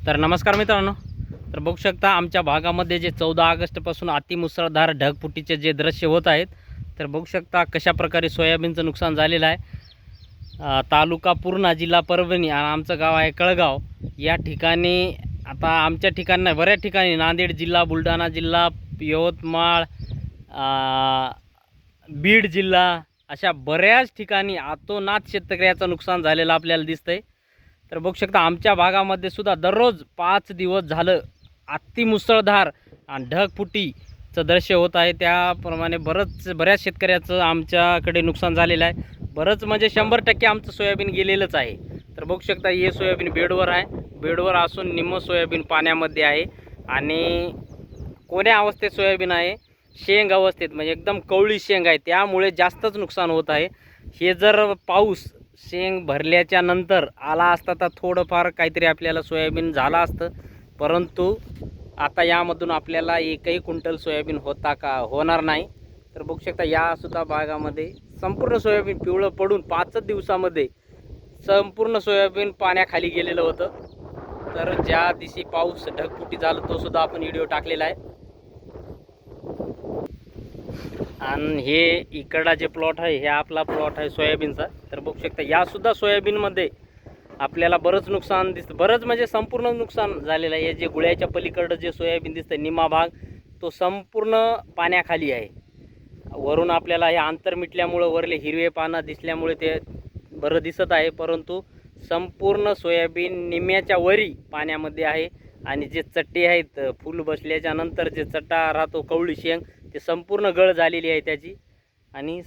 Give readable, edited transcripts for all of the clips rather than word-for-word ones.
तर नमस्कार मित्रांनो, तर बघू शकता आमच्या भागामध्ये जे 14 ऑगस्टपासून अतिमुसळधार ढगफुटीचे जे दृश्य होत आहेत. तर बघू शकता कशा प्रकारे सोयाबीनचं नुकसान झालेलं आहे. तालुका पूर्णा, जिल्हा परभणी आणि आमचं गाव आहे कळगाव. या ठिकाणी आता आमच्या ठिकाणी नाही, बऱ्याच ठिकाणी नांदेड जिल्हा, बुलढाणा जिल्हा, यवतमाळ, बीड जिल्हा अशा बऱ्याच ठिकाणी अतोनात शेतकऱ्याचं नुकसान झालेलं आपल्याला दिसतंय. तर बघू शकता आमच्या भागामध्ये सुद्धा दररोज 5 दिवस झालं अतिमुसळधार आणि ढगफुटीचं दृश्य होत आहे. त्याप्रमाणे बऱ्याच शेतकऱ्याचं आमच्याकडे नुकसान झालेलं आहे. बरंच म्हणजे 100% आमचं सोयाबीन गेलेलंच आहे. तर बघू शकता हे सोयाबीन बेडवर आहे. बेडवर असून निम्मं सोयाबीन पाण्यामध्ये आहे आणि कोण्या अवस्थेत सोयाबीन आहे, शेंग अवस्थेत, म्हणजे एकदम कवळी शेंग आहे. त्यामुळे जास्तच नुकसान होत आहे. हे जर पाऊस शेंग भरल्याच्या नंतर आला असता तर थोडंफार काहीतरी आपल्याला सोयाबीन झालं असतं, परंतु आता यामधून आपल्याला एकही क्विंटल सोयाबीन होणार नाही. तर बघू शकता यासुद्धा भागामध्ये संपूर्ण सोयाबीन पिवळं पडून 5 दिवसामध्ये संपूर्ण सोयाबीन पाण्याखाली गेलेलं होतं. तर ज्या दिवशी पाऊस ढगफुटी झालं तो सुद्धा आपण व्हिडिओ टाकलेला आहे. आणि हे इकडला जे प्लॉट आहे हे आपला प्लॉट आहे सोयाबीनचा. तर बघू शकता यासुद्धा सोयाबीनमध्ये आपल्याला बरंच नुकसान दिसतं, बरंच म्हणजे संपूर्ण नुकसान झालेलं आहे. हे जे गुळ्याच्या पलीकडं जे सोयाबीन दिसतं निम्मा भाग तो संपूर्ण पाण्याखाली आहे. वरून आपल्याला हे अंतर मिटल्यामुळं वरले हिरवे पानं दिसल्यामुळे ते बरं दिसत आहे, परंतु संपूर्ण सोयाबीन निम्म्याच्या वरी पाण्यामध्ये आहे. आणि जे चट्टे आहेत फुल बसल्याच्या नंतर जे चट्टा राहतो कवळी शेंग ते संपूर्ण गळ झालेली आहे त्याची. आणि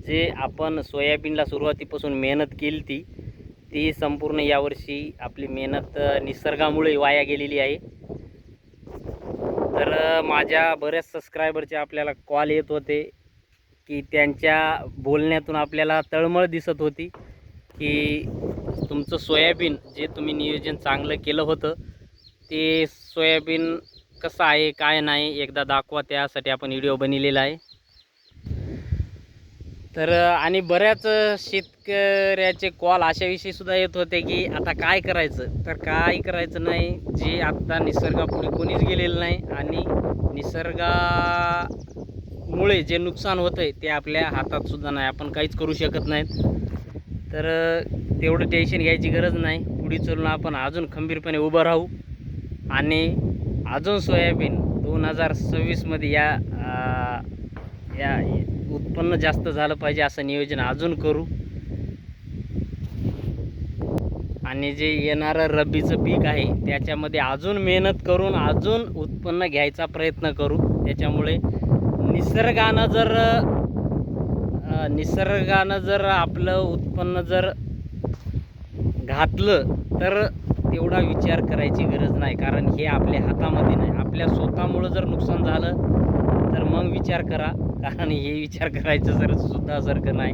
जे आपण सोयाबीनला सुरुवातीपासून मेहनत केली ती संपूर्ण यावर्षी आपली मेहनत निसर्गामुळे वाया गेलेली आहे. तर माझ्या बऱ्याच सबस्क्रायबरचे आपल्याला कॉल येत होते की त्यांच्या बोलण्यातून आपल्याला तळमळ दिसत होती की तुमचं सोयाबीन जे तुम्ही नियोजन चांगलं केलं होतं ते सोयाबीन कसं आहे काय नाही एकदा दाखवा, त्यासाठी आपण व्हिडिओ बनवलेला आहे. तर आणि बऱ्याच शेतकऱ्याचे कॉल अशाविषयी सुद्धा येत होते की आता काय करायचं. तर काय करायचं नाही, जे आत्ता निसर्गापुढे कोणीच गेलेलं नाही आणि निसर्गामुळे जे नुकसान होतं आहे ते आपल्या हातात सुद्धा नाही, आपण काहीच करू शकत नाहीत. तर तेवढं टेन्शन घ्यायची गरज नाही. पुढे चलून आपण अजून खंबीरपणे उभं राहू आणि अजून सोयाबीन 2026मध्ये या उत्पन्न जास्त झालं पाहिजे असं नियोजन अजून करू. आणि जे येणारं रब्बीचं पीक आहे त्याच्यामध्ये अजून मेहनत करून अजून उत्पन्न घ्यायचा प्रयत्न करू. त्याच्यामुळे निसर्गानं जर आपलं उत्पन्न जर घातलं तर तेवढा विचार करायची गरज नाही, कारण हे आपल्या हातामध्ये नाही. आपल्या स्वतःमुळं जर नुकसान झालं तर मग विचार करा, कारण हे विचार करायचं सुद्धा सारखं नाही.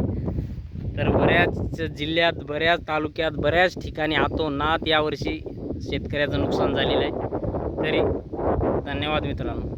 तर बऱ्याच जिल्ह्यात, बऱ्याच तालुक्यात, बऱ्याच ठिकाणी अतोनात यावर्षी शेतकऱ्याचं नुकसान झालेलं आहे. तरी धन्यवाद मित्रांनो.